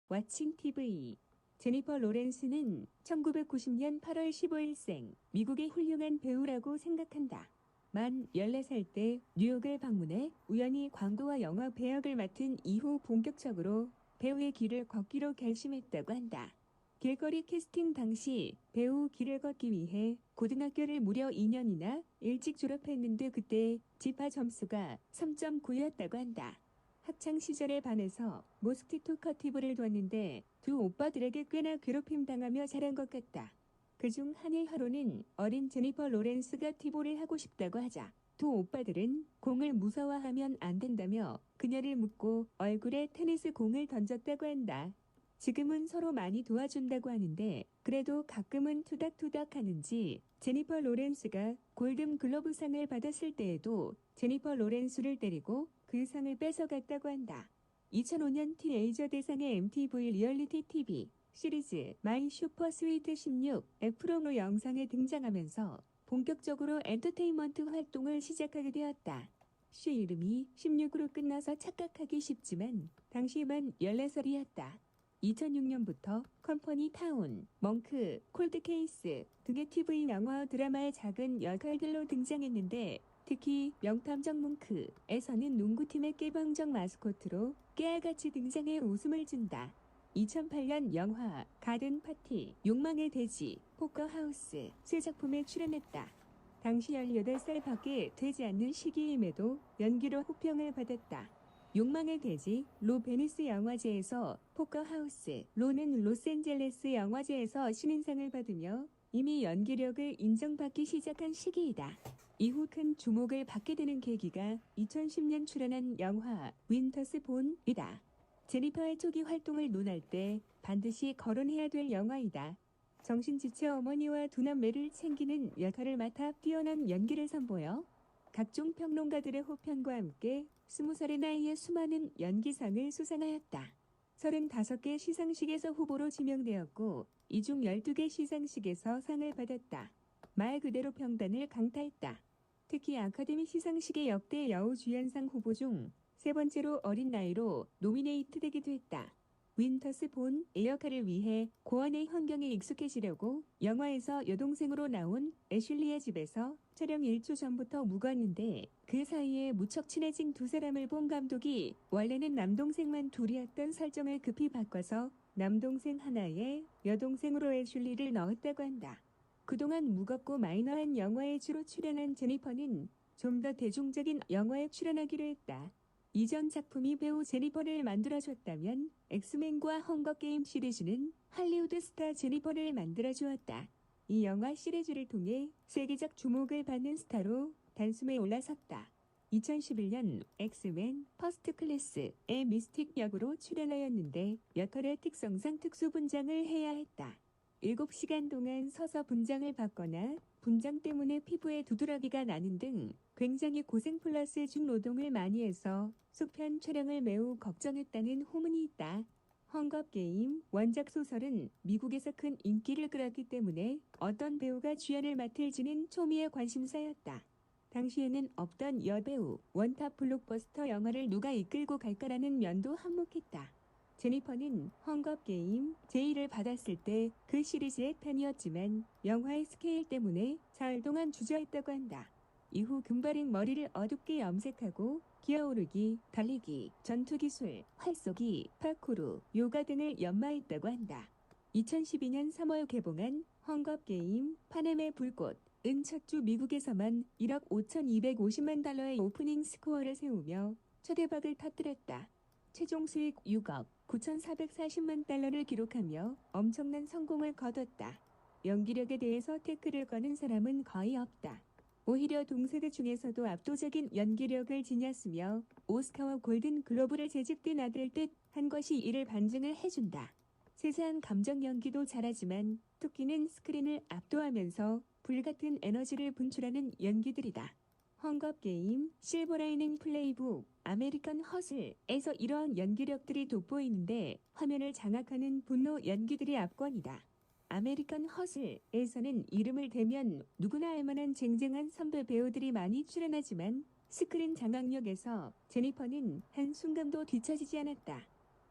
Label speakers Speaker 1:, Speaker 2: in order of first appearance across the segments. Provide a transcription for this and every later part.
Speaker 1: 왓칭 TV. 제니퍼 로렌스는 1990년 8월 15일생 미국의 훌륭한 배우라고 생각한다. 만 14살 때 뉴욕을 방문해 우연히 광고와 영화 배역을 맡은 이후 본격적으로 배우의 길을 걷기로 결심했다고 한다. 길거리 캐스팅 당시 배우 길을 걷기 위해 고등학교를 무려 2년이나 일찍 졸업했는데 그때 지파 점수가 3.9였다고 한다. 학창 시절에 반해서 모스키토 커티브를 뒀는데 두 오빠들에게 꽤나 괴롭힘 당하며 자란 것 같다. 그중 한 일화로는 어린 제니퍼 로렌스가 티볼을 하고 싶다고 하자 두 오빠들은 공을 무서워하면 안 된다며 그녀를 묶고 얼굴에 테니스 공을 던졌다고 한다. 지금은 서로 많이 도와준다고 하는데 그래도 가끔은 투닥투닥 하는지 제니퍼 로렌스가 골든 글러브상을 받았을 때에도 제니퍼 로렌스를 때리고 그 상을 뺏어갔다고 한다. 2005년 티네이저 대상의 MTV 리얼리티 TV 시리즈 마이 슈퍼 스위트 16의 프로모 영상에 등장하면서 본격적으로 엔터테인먼트 활동을 시작하게 되었다. 쇼 이름이 16으로 끝나서 착각하기 쉽지만 당시만 14살이었다. 2006년부터 컴퍼니 타운, 멍크, 콜드케이스 등의 TV 영화 드라마의 작은 역할들로 등장했는데 특히 명탐정 뭉크에서는 농구팀의 깨방정 마스코트로 깨알같이 등장해 웃음을 준다. 2008년 영화 가든 파티, 욕망의 돼지, 포커하우스 세 작품에 출연했다. 당시 18살밖에 되지 않는 시기임에도 연기로 호평을 받았다. 욕망의 돼지, 로 베니스 영화제에서 포커하우스, 로는 로스앤젤레스 영화제에서 신인상을 받으며 이미 연기력을 인정받기 시작한 시기이다. 이후 큰 주목을 받게 되는 계기가 2010년 출연한 영화 윈터스 본이다. 제니퍼의 초기 활동을 논할 때 반드시 거론해야 될 영화이다. 정신지체 어머니와 두 남매를 챙기는 역할을 맡아 뛰어난 연기를 선보여 각종 평론가들의 호평과 함께 20살의 나이에 수많은 연기상을 수상하였다. 35개 시상식에서 후보로 지명되었고 이 중 12개 시상식에서 상을 받았다. 말 그대로 평단을 강타했다. 특히 아카데미 시상식의 역대 여우주연상 후보 중 세 번째로 어린 나이로 노미네이트 되기도 했다. 윈터스 본의 역할을 위해 고원의 환경에 익숙해지려고 영화에서 여동생으로 나온 애슐리의 집에서 촬영 1초 전부터 묵었는데 그 사이에 무척 친해진 두 사람을 본 감독이 원래는 남동생만 둘이었던 설정을 급히 바꿔서 남동생 하나에 여동생으로 애슐리를 넣었다고 한다. 그동안 무겁고 마이너한 영화에 주로 출연한 제니퍼는 좀 더 대중적인 영화에 출연하기로 했다. 이전 작품이 배우 제니퍼를 만들어줬다면 엑스맨과 헝거게임 시리즈는 할리우드 스타 제니퍼를 만들어주었다. 이 영화 시리즈를 통해 세계적 주목을 받는 스타로 단숨에 올라섰다. 2011년 엑스맨 퍼스트 클래스의 미스틱 역으로 출연하였는데 역할의 특성상 특수 분장을 해야 했다. 7시간 동안 서서 분장을 받거나 분장 때문에 피부에 두드러기가 나는 등 굉장히 고생 플러스 중노동을 많이 해서 속편 촬영을 매우 걱정했다는 후문이 있다. 헝거게임 원작 소설은 미국에서 큰 인기를 끌었기 때문에 어떤 배우가 주연을 맡을지는 초미의 관심사였다. 당시에는 없던 여배우, 원탑 블록버스터 영화를 누가 이끌고 갈까라는 면도 한몫했다. 제니퍼는 헝거게임 제의를 받았을 때 그 시리즈의 팬이었지만 영화의 스케일 때문에 사흘 동안 주저했다고 한다. 이후 금발인 머리를 어둡게 염색하고 기어오르기, 달리기, 전투기술, 활쏘기, 파쿠르, 요가 등을 연마했다고 한다. 2012년 3월 개봉한 헝거게임 파넴의 불꽃은 첫 주 미국에서만 1억 5,250만 달러의 오프닝 스코어를 세우며 초대박을 터뜨렸다. 최종 수익 6억 9,440만 달러를 기록하며 엄청난 성공을 거뒀다. 연기력에 대해서 태클을 거는 사람은 거의 없다. 오히려 동세대 중에서도 압도적인 연기력을 지녔으며 오스카와 골든 글로브를 제집대 아들 듯 한 것이 이를 반증을 해준다. 세세한 감정 연기도 잘하지만 토끼는 스크린을 압도하면서 불같은 에너지를 분출하는 연기들이다. 헝거게임, 실버라이닝 플레이북, 아메리칸 허슬에서 이러한 연기력들이 돋보이는데 화면을 장악하는 분노 연기들이 압권이다. 아메리칸 허슬에서는 이름을 대면 누구나 알만한 쟁쟁한 선배 배우들이 많이 출연하지만 스크린 장악력에서 제니퍼는 한순간도 뒤처지지 않았다.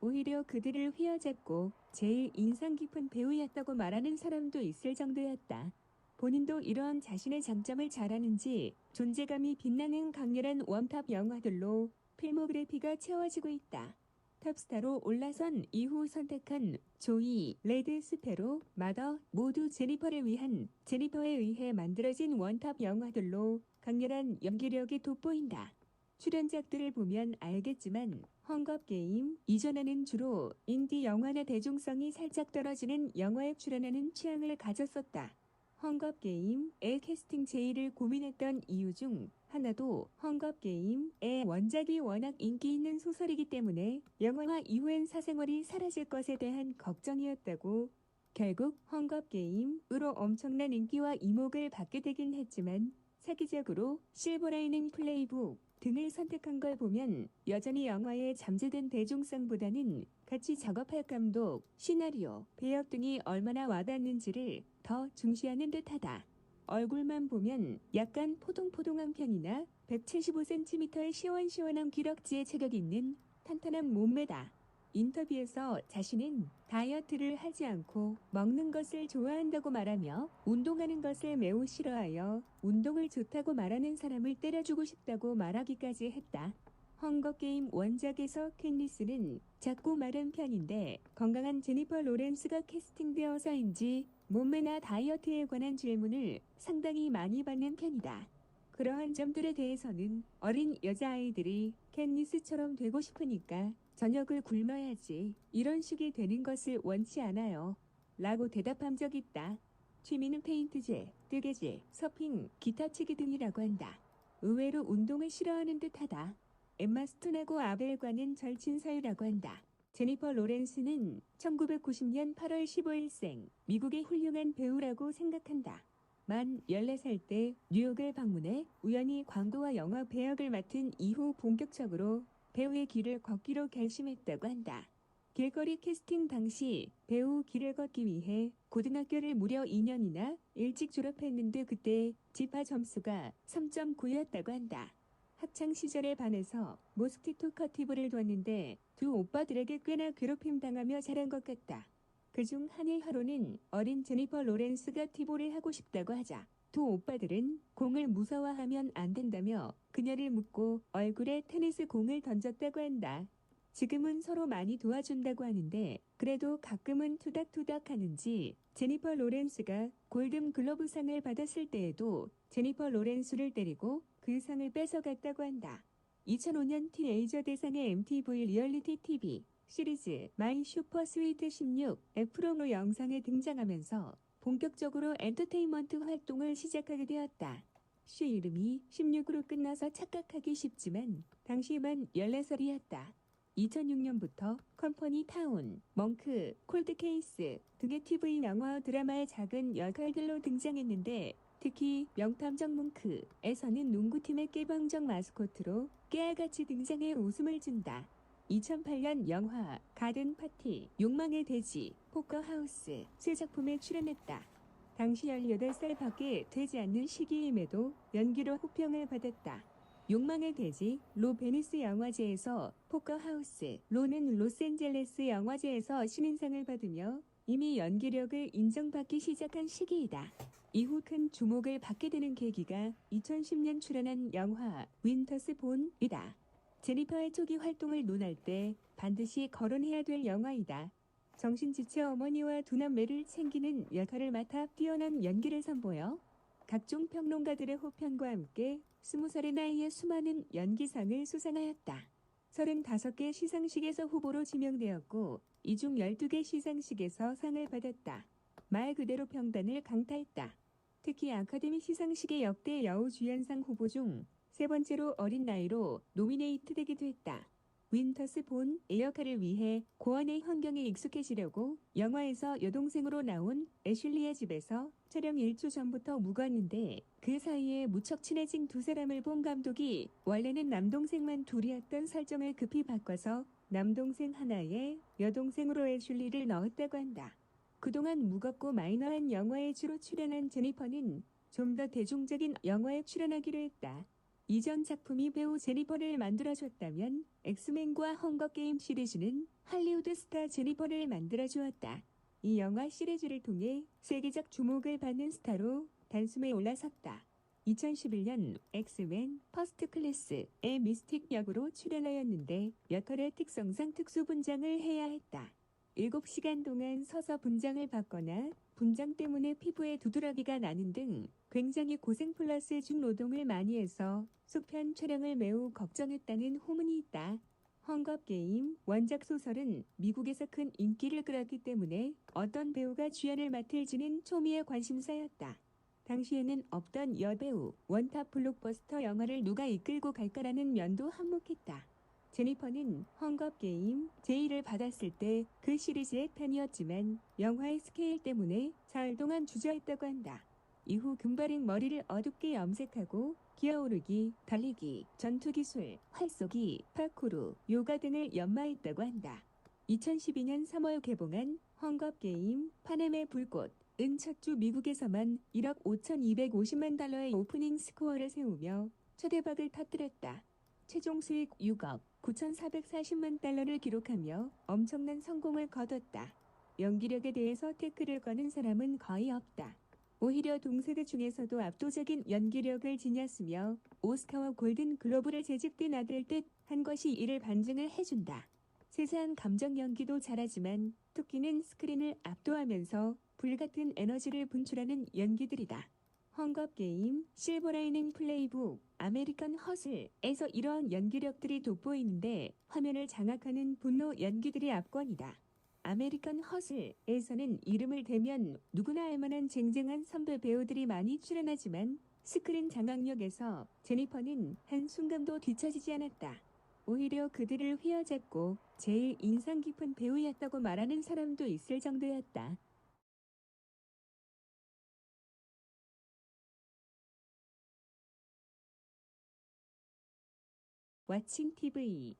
Speaker 1: 오히려 그들을 휘어잡고 제일 인상 깊은 배우였다고 말하는 사람도 있을 정도였다. 본인도 이런 자신의 장점을 잘 아는지 존재감이 빛나는 강렬한 원탑 영화들로 필모그래피가 채워지고 있다. 탑스타로 올라선 이후 선택한 조이, 레드 스페로, 마더 모두 제니퍼를 위한 제니퍼에 의해 만들어진 원탑 영화들로 강렬한 연기력이 돋보인다. 출연작들을 보면 알겠지만 헝거게임 이전에는 주로 인디 영화나 대중성이 살짝 떨어지는 영화에 출연하는 취향을 가졌었다. 헝거게임의 캐스팅 제의를 고민했던 이유 중 하나도 헝거게임의 원작이 워낙 인기 있는 소설이기 때문에 영화화 이후엔 사생활이 사라질 것에 대한 걱정이었다고. 결국 헝거게임으로 엄청난 인기와 이목을 받게 되긴 했지만 사기적으로 실버라이닝 플레이북 등을 선택한 걸 보면 여전히 영화에 잠재된 대중성보다는 같이 작업할 감독, 시나리오, 배역 등이 얼마나 와닿는지를 더 중시하는 듯하다. 얼굴만 보면 약간 포동포동한 편이나 175cm의 시원시원한 기럭지에 체격 있는 탄탄한 몸매다. 인터뷰에서 자신은 다이어트를 하지 않고 먹는 것을 좋아한다고 말하며 운동하는 것을 매우 싫어하여 운동을 좋다고 말하는 사람을 때려주고 싶다고 말하기까지 했다. 헝거게임 원작에서 캣니스는 작고 마른 편인데 건강한 제니퍼 로렌스가 캐스팅되어서인지 몸매나 다이어트에 관한 질문을 상당히 많이 받는 편이다. 그러한 점들에 대해서는 어린 여자아이들이 캣니스처럼 되고 싶으니까 저녁을 굶어야지 이런 식이 되는 것을 원치 않아요. 라고 대답한 적 있다. 취미는 페인트질, 뜨개질, 서핑, 기타 치기 등이라고 한다. 의외로 운동을 싫어하는 듯하다. 엠마 스톤하고 아벨과는 절친 사유라고 한다. 제니퍼 로렌스는 1990년 8월 15일생 미국의 훌륭한 배우라고 생각한다. 만 14살 때 뉴욕을 방문해 우연히 광고와 영화 배역을 맡은 이후 본격적으로 배우의 길을 걷기로 결심했다고 한다. 길거리 캐스팅 당시 배우 길을 걷기 위해 고등학교를 무려 2년이나 일찍 졸업했는데 그때 지파 점수가 3.9였다고 한다. 학창 시절에 반해서 모스키토 커티브를 뒀는데 두 오빠들에게 꽤나 괴롭힘 당하며 자란 것 같다. 그중 한 일화로는 어린 제니퍼 로렌스가 티볼을 하고 싶다고 하자 두 오빠들은 공을 무서워하면 안 된다며 그녀를 묶고 얼굴에 테니스 공을 던졌다고 한다. 지금은 서로 많이 도와준다고 하는데 그래도 가끔은 투닥투닥 하는지 제니퍼 로렌스가 골든 글러브상을 받았을 때에도 제니퍼 로렌스를 때리고 그 상을 뺏어갔다고 한다. 2005년 티네이저 대상의 MTV 리얼리티 TV 시리즈 마이 슈퍼 스위트 16 프로모 영상에 등장하면서 본격적으로 엔터테인먼트 활동을 시작하게 되었다. 시 이름이 16으로 끝나서 착각하기 쉽지만 당시만 14살이었다. 2006년부터 컴퍼니 타운, 멍크, 콜드케이스 등의 TV 영화 드라마의 작은 역할들로 등장했는데 특히 명탐정 뭉크에서는 농구팀의 깨방정 마스코트로 깨알같이 등장해 웃음을 준다. 2008년 영화 가든 파티, 욕망의 돼지, 포커하우스 세 작품에 출연했다. 당시 18살밖에 되지 않는 시기임에도 연기로 호평을 받았다. 욕망의 돼지, 로 베니스 영화제에서 포커하우스, 로는 로스앤젤레스 영화제에서 신인상을 받으며 이미 연기력을 인정받기 시작한 시기이다. 이후 큰 주목을 받게 되는 계기가 2010년 출연한 영화 윈터스 본이다. 제니퍼의 초기 활동을 논할 때 반드시 거론해야 될 영화이다. 정신지체 어머니와 두 남매를 챙기는 역할을 맡아 뛰어난 연기를 선보여 각종 평론가들의 호평과 함께 20살의 나이에 수많은 연기상을 수상하였다. 35개 시상식에서 후보로 지명되었고 이 중 12개 시상식에서 상을 받았다. 말 그대로 평단을 강타했다. 특히 아카데미 시상식의 역대 여우주연상 후보 중 세 번째로 어린 나이로 노미네이트되기도 했다. 윈터스 본의 역할을 위해 고원의 환경에 익숙해지려고 영화에서 여동생으로 나온 애슐리의 집에서 촬영 1주 전부터 묵었는데 그 사이에 무척 친해진 두 사람을 본 감독이 원래는 남동생만 둘이었던 설정을 급히 바꿔서 남동생 하나에 여동생으로 애슐리를 넣었다고 한다. 그동안 무겁고 마이너한 영화에 주로 출연한 제니퍼는 좀 더 대중적인 영화에 출연하기로 했다. 이전 작품이 배우 제니퍼를 만들어줬다면 엑스맨과 헝거게임 시리즈는 할리우드 스타 제니퍼를 만들어주었다. 이 영화 시리즈를 통해 세계적 주목을 받는 스타로 단숨에 올라섰다. 2011년 엑스맨 퍼스트 클래스의 미스틱 역으로 출연하였는데 여털의 특성상 특수 분장을 해야 했다. 7시간 동안 서서 분장을 받거나 분장 때문에 피부에 두드러기가 나는 등 굉장히 고생 플러스 중노동을 많이 해서 속편 촬영을 매우 걱정했다는 후문이 있다. 헝거게임 원작 소설은 미국에서 큰 인기를 끌었기 때문에 어떤 배우가 주연을 맡을지는 초미의 관심사였다. 당시에는 없던 여배우, 원탑 블록버스터 영화를 누가 이끌고 갈까라는 면도 한몫했다. 제니퍼는 헝거게임 제의를 받았을 때 그 시리즈의 팬이었지만 영화의 스케일 때문에 사흘 동안 주저했다고 한다. 이후 금발인 머리를 어둡게 염색하고 기어오르기, 달리기, 전투기술, 활쏘기, 파쿠르, 요가 등을 연마했다고 한다. 2012년 3월 개봉한 헝거게임 파넴의 불꽃 은 첫 주 미국에서만 1억 5,250만 달러의 오프닝 스코어를 세우며 초대박을 터뜨렸다. 최종 수익 6억 9,440만 달러를 기록하며 엄청난 성공을 거뒀다. 연기력에 대해서 태클을 거는 사람은 거의 없다. 오히려 동세대 중에서도 압도적인 연기력을 지녔으며 오스카와 골든 글로브를 재직된 아들 듯 한 것이 이를 반증을 해준다. 세세한 감정 연기도 잘하지만 토끼는 스크린을 압도하면서 불같은 에너지를 분출하는 연기들이다. 헝거게임, 실버라이닝 플레이북, 아메리칸 허슬에서 이러한 연기력들이 돋보이는데 화면을 장악하는 분노 연기들이 압권이다. 아메리칸 허슬에서는 이름을 대면 누구나 알만한 쟁쟁한 선배 배우들이 많이 출연하지만 스크린 장악력에서 제니퍼는 한순간도 뒤처지지 않았다. 오히려 그들을 휘어잡고 제일 인상 깊은 배우였다고 말하는 사람도 있을 정도였다. 왓칭 TV